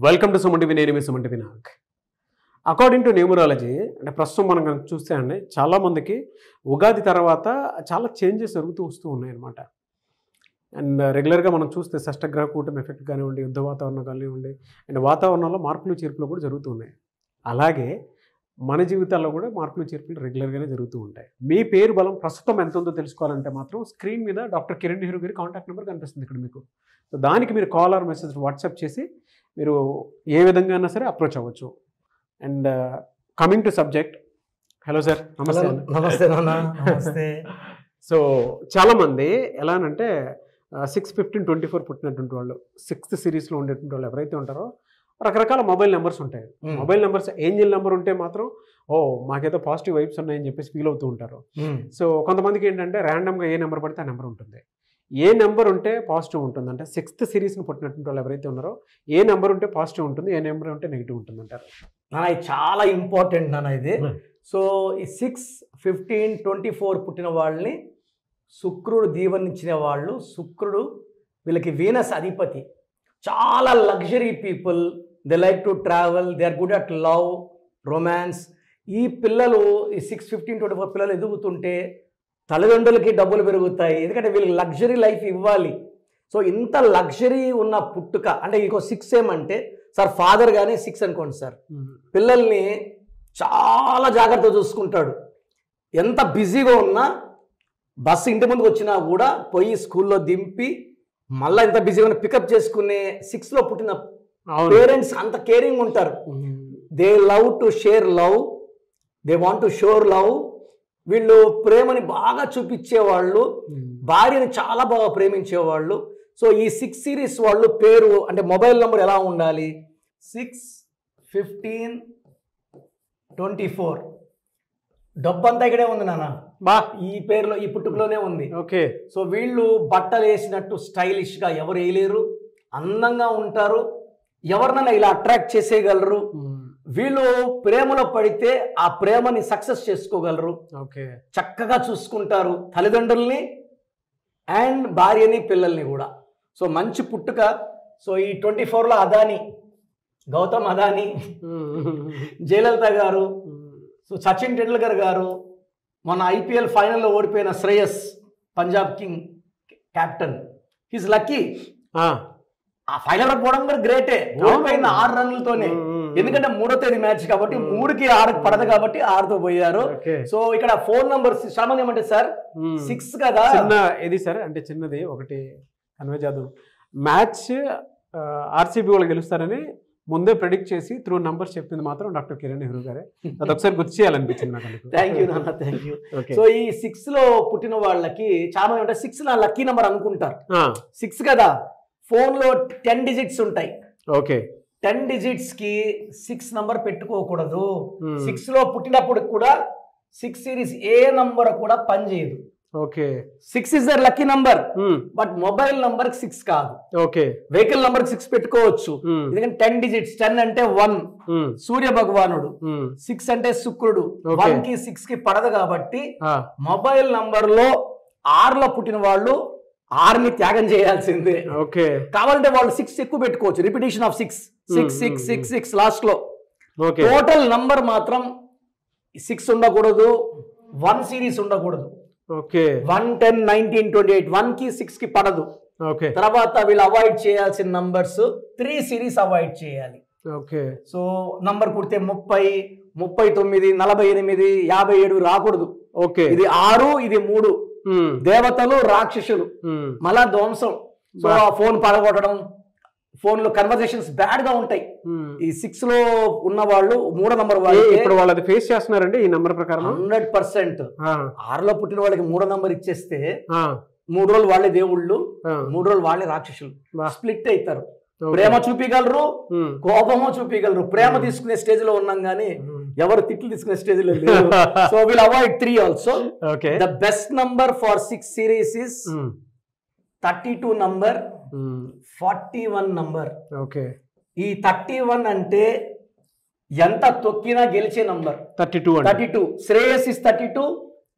Welcome to Suman TV. నేను మీ Suman TV Nag. According to numerology అంటే ప్రస్తుతం మనం కనుక చూస్తే అండి చాలామందికి ఉగాది తర్వాత చాలా చేంజెస్ జరుగుతూ వస్తూ ఉన్నాయన్నమాట. అండ్ రెగ్యులర్గా మనం చూస్తే షష్టగ్రహ కూటమి ఎఫెక్ట్ కానివ్వండి, యుద్ధ వాతావరణం కానివ్వండి, అండ్ వాతావరణంలో మార్పులు చేర్పులు కూడా జరుగుతూ ఉన్నాయి. అలాగే మన జీవితాల్లో కూడా మార్పులు చేర్పులు రెగ్యులర్గానే జరుగుతూ ఉంటాయి. మీ పేరు బలం ప్రస్తుతం ఎంత ఉందో తెలుసుకోవాలంటే మాత్రం స్క్రీన్ మీద డాక్టర్ కిరణ్ నెహ్రూ గారి కాంటాక్ట్ నెంబర్ కనిపిస్తుంది ఇక్కడ మీకు. సో దానికి మీరు కాల్ ఆర్ మెసేజ్ వాట్సాప్ చేసి మీరు ఏ విధంగా అయినా సరే అప్రోచ్ అవ్వచ్చు. And coming to subject, hello sir. నమస్తే. నమస్తే నాన్న. నమస్తే. సో చాలామంది ఎలా అంటే 6/15/24 పుట్టినటువంటి వాళ్ళు, 6th సిరీస్లో ఉండేటువంటి వాళ్ళు ఎవరైతే ఉంటారో రకరకాల మొబైల్ నెంబర్స్ ఉంటాయి. మొబైల్ నెంబర్స్ ఏంజిల్ నెంబర్ ఉంటే మాత్రం మాకేదో పాజిటివ్ వైబ్స్ ఉన్నాయని చెప్పేసి ఫీల్ అవుతూ ఉంటారు. సో కొంతమందికి ఏంటంటే ర్యాండమ్గా ఏ నెంబర్ పడితే ఆ నెంబర్ ఉంటుంది. ఏ నెంబర్ ఉంటే పాజిటివ్ ఉంటుంది అంటే 6th సిరీస్ని పుట్టినటువంటి వాళ్ళు ఎవరైతే ఉన్నారో ఏ నెంబర్ ఉంటే పాజిటివ్ ఉంటుంది, ఏ నెంబర్ ఉంటే నెగిటివ్ ఉంటుంది అంటారు. నాన్న ఇది చాలా ఇంపార్టెంట్ నాన్న ఇది. సో ఈ 6/15/24 పుట్టిన వాళ్ళని శుక్రుడు దీవెనించిన వాళ్ళు. శుక్రుడు వీళ్ళకి వీనస్ అధిపతి. చాలా luxury people, they like to travel, they are good at love, romance. ఈ పిల్లలు ఈ 6/15/24 పిల్లలు ఎదుగుతుంటే తల్లిదండ్రులకి డబ్బులు పెరుగుతాయి, ఎందుకంటే వీళ్ళకి లగ్జరీ లైఫ్ ఇవ్వాలి. సో ఇంత లగ్జరీ ఉన్న పుట్టుక అంటే ఇంకో 6 ఏమంటే సార్ ఫాదర్ కానీ 6 అనుకోండి సార్, పిల్లల్ని చాలా జాగ్రత్తగా చూసుకుంటాడు. ఎంత బిజీగా ఉన్నా బస్సు ఇంటి ముందుకు వచ్చినా కూడా పోయి స్కూల్లో దింపి మళ్ళీ ఎంత బిజీగా ఉన్నా పికప్ చేసుకునే 6లో పుట్టిన పేరెంట్స్ అంత కేరింగ్ ఉంటారు. They love to share love, they want to shower love. వీళ్ళు ప్రేమని బాగా చూపించేవాళ్ళు, భార్యని చాలా బాగా ప్రేమించేవాళ్ళు. సో ఈ 6 సిరీస్ వాళ్ళు పేరు అంటే మొబైల్ నెంబర్ ఎలా ఉండాలి, 6/15/24. డబ్బంతా ఇక్కడే ఉంది నాన్న, ఈ పేరులో ఈ పుట్టుకలోనే ఉంది. ఓకే. సో వీళ్ళు బట్టలు వేసినట్టు స్టైలిష్గా ఎవరు వేయలేరు, అందంగా ఉంటారు, ఎవరినైనా ఇలా అట్రాక్ట్ చేసేయగలరు. వీళ్ళు ప్రేమలో పడితే ఆ ప్రేమని సక్సెస్ చేసుకోగలరు. ఓకే. చక్కగా చూసుకుంటారు తల్లిదండ్రుల్ని అండ్ భార్యని పిల్లల్ని కూడా. సో మంచి పుట్టుక. సో ఈ 24లో అదాని, గౌతమ్ అదాని, జయలలిత గారు, సో సచిన్ టెండూల్కర్ గారు, మన IPL ఫైనల్లో ఓడిపోయిన Shreyas, Punjab king captain, he's lucky. ఆ ఫైనల్ పోవడం కూడా గ్రేటే, ఓడిపోయిన 6 రన్లతోనే. ఎందుకంటే 3వ తేదీ మ్యాచ్ కాబట్టి 3కి 6 పడదు కాబట్టి 6తో పోయారు. సో ఇక్కడ ఫోన్ నంబర్ చాలా మంది ఏమంటే సార్ 6 కదా చిన్న ఇది సార్ అంటే చిన్నది ఒకటి కన్వే చేద్దాం. మ్యాచ్ RCB వాళ్ళు గెలుస్తారని ముందే ప్రెడిక్ట్ చేసి త్రూ నంబర్స్ చెప్పింది మాత్రం డాక్టర్ కిరణ్ నెహ్రూ గారే. అది ఒకసారి గుర్తు చేయాలనిపించింది నాకు. థ్యాంక్ యూ నాన్న, థ్యాంక్ యూ. సో ఈ 6లో పుట్టిన వాళ్ళకి చాలా మంది అంటే 6 నా లక్కీ నెంబర్ అనుకుంటారు. 6 కదా, ఫోన్లో 10 డిజిట్స్ ఉంటాయి. ఓకే. 10 డిజిట్స్ కి 6 నంబర్ పెట్టుకోకూడదు. 6లో పుట్టినప్పుడు కూడా 6 సిరీస్ ఏ నంబర్ కూడా పనిచేయదు. Okay. 6 is their lucky number, but mobile number 6 కాదు. ఓకే. వెహికల్ నంబర్ 6 పెట్టుకోవచ్చు, ఎందుకంటే 10 డిజిట్స్. 10 అంటే 1 సూర్య భగవానుడు, 6 అంటే శుక్రుడు, 1 కి 6 కి పడదు కాబట్టి మొబైల్ నంబర్ లో 6లో పుట్టిన వాళ్ళు 6ని త్యాగం చేయాల్సిందే. ఓకే. కావాలంటే వాళ్ళు 6 ఎక్కువ పెట్టుకోవచ్చు, రిపిటేషన్ ఆఫ్ 6 లాస్ట్ లో. టోటల్ నంబర్ మాత్రం 6 ఉండకూడదు, 1 సిరీస్ ఉండకూడదు. ఓకే. 1, 10, 19, 28 1 కి 6 కి పడదు. ఓకే. తర్వాత వీళ్ళు అవాయిడ్ చేయాల్సిన నంబర్స్ 3 సిరీస్ అవాయిడ్ చేయాలి. ఓకే. సో నంబర్ పుడితే 30, 39, 48, 57 రాకూడదు. ఓకే. ఇది 6, ఇది 3. దేవతలు, రాక్షసులు, మళ్ళా ధ్వంసం. సో ఆ ఫోన్ పడగొట్టడం, ఫోన్ లో కన్వర్సేషన్స్ బ్యాడ్ గా ఉంటాయి. ఈ 6లో ఉన్న వాళ్ళు 3వ నంబర్ వాళ్ళు ఇప్పుడు వాళ్ళు అది ఫేస్ చేస్తున్నారండి ఈ నంబర్ ప్రకారం 100%. 6లో పుట్టిన వాళ్ళకి 3వ నంబర్ ఇచ్చేస్తే 3 రోజులు వాళ్ళే దేవుళ్ళు, 3 రోజులు వాళ్ళే రాక్షసులు. స్ప్లిట్ అవుతారు. ప్రేమ చూపించగలరు, కోపము చూపించగలరు. ప్రేమ తీసుకునే స్టేజ్ లో ఉన్నాం కానీ ఎవరు తిట్లు తీసుకునే స్టేజ్ లో లేదు. So will avoid 3 also. The best number for 6 series is 32 number, 41 number. Okay. ఈ 31 అంటే ఎంత తొక్కినా గెలిచే number. 32 Shreyas is 32,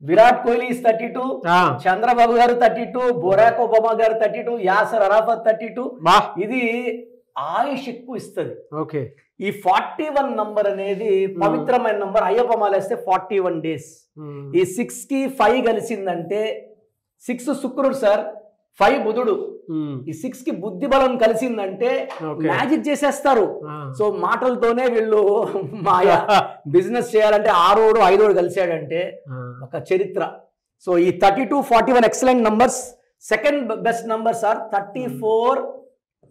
Virat Kohli is 32, Chandrababu గారు 32, బొరాక్ ఒబామా గారు 32, యాసర్ అరాఫత్ 32. ఇది ఆయుష్ ఎక్కువ ఇస్తుంది. ఓకే. ఈ 41 నంబర్ అనేది పవిత్రమైన నంబర్. అయ్యప్ప మాలేస్తే 41 డేస్. ఈ 6కి 5 కలిసిందంటే 6 శుక్రుడు సార్, 5 బుధుడు. ఈ 6కి బుద్ధి బలం కలిసిందంటే మ్యాజిక్ చేసేస్తారు. సో మాటలతోనే వీళ్ళు మాయా బిజినెస్ చేయాలంటే 6 5 కలిసాడంటే ఒక చరిత్ర. సో ఈ 32 41 excellent numbers. Second best numbers are 34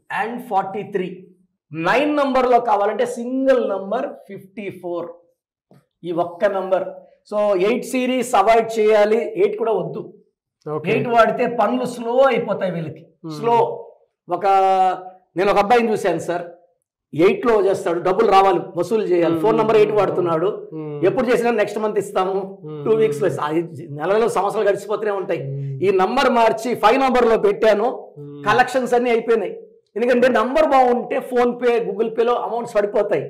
and 43. 9 నంబర్లో కావాలంటే సింగిల్ నంబర్ 54, ఈ ఒక్క నంబర్. సో 8 సిరీస్ అవాయిడ్ చేయాలి, 8 కూడా వద్దు. 8 వాడితే పనులు స్లో అయిపోతాయి వీళ్ళకి. స్లో. నేను ఒక అబ్బాయిని చూశాను సార్, 8లో చేస్తాడు, డబ్బులు రావాలి, వసూలు చేయాలి, ఫోన్ నెంబర్ 8 వాడుతున్నాడు. ఎప్పుడు చేసినా నెక్స్ట్ మంత్ ఇస్తాము, 2 weeks లో, నెలలో సంవత్సరాలు గడిచిపోతూనే ఉంటాయి. ఈ నంబర్ మార్చి 5 నంబర్లో పెట్టాను, కలెక్షన్స్ అన్ని అయిపోయినాయి. ఎందుకంటే నంబర్ బాగుంటే ఫోన్ పే గూగుల్ పేలో అమౌంట్స్ పడిపోతాయి,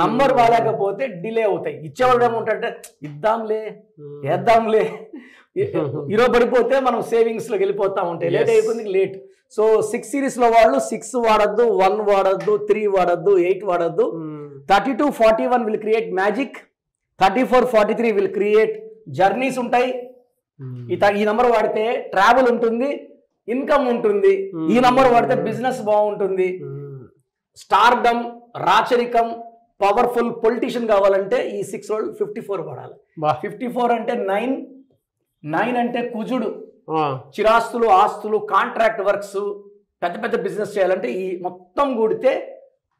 నంబర్ బాగాలేకపోతే డిలే అవుతాయి. ఇచ్చేవాడు ఏమంటే ఇద్దాంలే వేద్దాంలే, ఈరోజు పడిపోతే మనం సేవింగ్స్ లోకి వెళ్ళిపోతా ఉంటాయి, లేట్ అయిపోయింది లేట్. సో 6 సిరీస్లో వాళ్ళు 6 వాడద్దు, 1 వాడద్దు, 3 వాడద్దు, 8 వాడద్దు. 32 41 will create magic, 34 43 will create journeys ఉంటాయి. ఈ నంబర్ వాడితే ట్రావెల్ ఉంటుంది, ఇన్కమ్ ఉంటుంది. ఈ నంబర్ వాడితే బిజినెస్ బాగుంటుంది. స్టార్డమ్, రాచరికం, పవర్ఫుల్ పొలిటీషియన్ కావాలంటే ఈ 6 వాళ్ళు 54 వాడాలి. 54 అంటే 9 అంటే కుజుడు. చిరాస్తులు, ఆస్తులు, కాంట్రాక్ట్ వర్క్స్, పెద్ద పెద్ద బిజినెస్ చేయాలంటే ఈ మొత్తం కూడితే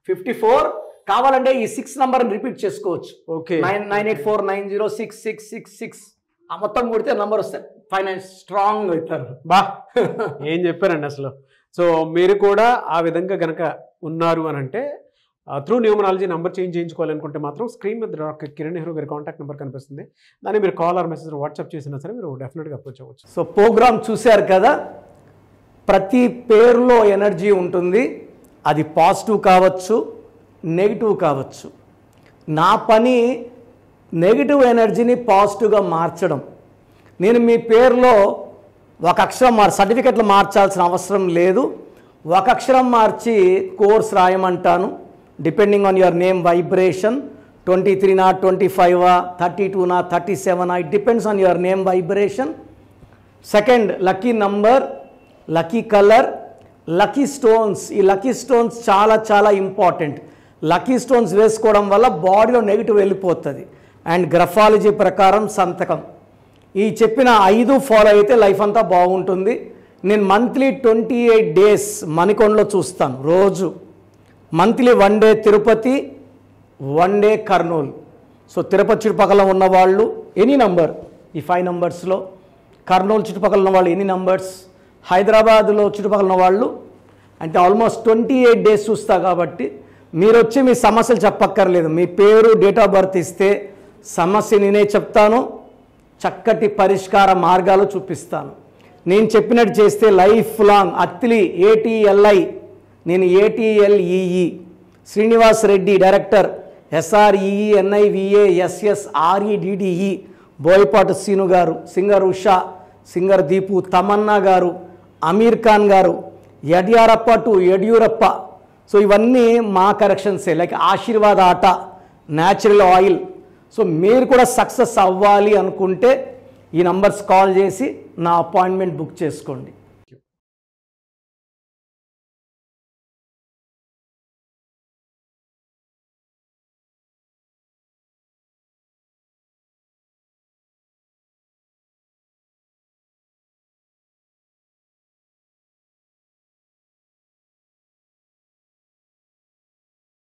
54 కావాలంటే ఈ 6 నంబర్ రిపీట్ చేసుకోవచ్చు. 99849066666 ఆ మొత్తం కూడితే నంబర్ వస్తాయి. ఫైనాన్స్ స్ట్రాంగ్ అవుతారు. ఏం చెప్పారండి అసలు. సో మీరు కూడా ఆ విధంగా గనక ఉన్నారు అని అంటే త్రూ న్యూమరాలజీ నెంబర్ చేంజ్ చేయించుకోవాలనుకుంటే మాత్రం స్క్రీన్ మీద డాక్టర్ కిరణ్ నెహ్రూ గారి కాంటాక్ట్ నెంబర్ కనిపిస్తుంది, దాన్ని మీరు కాల్ ఆర్ మెసేజ్ వాట్సాప్ చేసినా సరే మీరు డెఫినెట్గా అప్రోచ్ అవ్వచ్చు. సో ప్రోగ్రామ్ చూశారు కదా, ప్రతి పేరులో ఎనర్జీ ఉంటుంది. అది పాజిటివ్ కావచ్చు, నెగిటివ్ కావచ్చు. నా పని నెగిటివ్ ఎనర్జీని పాజిటివ్గా మార్చడం. నేను మీ పేరులో ఒక అక్షరం సర్టిఫికెట్లు మార్చాల్సిన అవసరం లేదు. ఒక అక్షరం మార్చి కోర్స్ రాయమంటాను. Depending on your name vibration, 23 25 32 37, it depends on your name vibration. Second, lucky number, lucky colour, lucky stones. ఈ లక్కీ స్టోన్స్ చాలా చాలా ఇంపార్టెంట్. లక్కీ స్టోన్స్ వేసుకోవడం వల్ల బాడీలో నెగిటివ్ వెళ్ళిపోతుంది. అండ్ గ్రఫాలజీ ప్రకారం సంతకం. ఈ చెప్పిన 5 ఫాలో అయితే లైఫ్ అంతా బాగుంటుంది. నేను మంత్లీ 28 days మణికొండలో చూస్తాను రోజు. Monthly 1 day Tirupati, 1 day Kurnool. So Tirupati చుట్టుపక్కల ఉన్నవాళ్ళు ఎనీ నంబర్, ఈ 5 numbers-లో, కర్నూలు చుట్టుపక్కల ఉన్న వాళ్ళు ఎనీ నంబర్స్, హైదరాబాద్లో చుట్టుపక్కల ఉన్న వాళ్ళు అంటే ఆల్మోస్ట్ 28 days చూస్తా. కాబట్టి మీరు వచ్చి మీ సమస్యలు చెప్పక్కర్లేదు, మీ పేరు, డేట్ ఆఫ్ బర్త్ ఇస్తే సమస్య నేనే చెప్తాను, చక్కటి పరిష్కార మార్గాలు చూపిస్తాను. నేను చెప్పినట్టు చేస్తే లైఫ్ లాంగ్. అత్తిలి ATLI, నేను ATLEE, Srinivas Reddy director, SREENIVASSREDDE, Boyapati Seenu garu, singer Usha, singer Deepu, Tamannaah garu, Aamir Khan గారు, యడ్యారప్ప టు యడ్యూరప్ప. సో ఇవన్నీ మా కరెక్షన్సే. లైక్ ఆశీర్వాద ఆట, న్యాచురల్ ఆయిల్. సో మీరు కూడా సక్సెస్ అవ్వాలి అనుకుంటే ఈ నంబర్స్ కాల్ చేసి నా అపాయింట్మెంట్ బుక్ చేసుకోండి.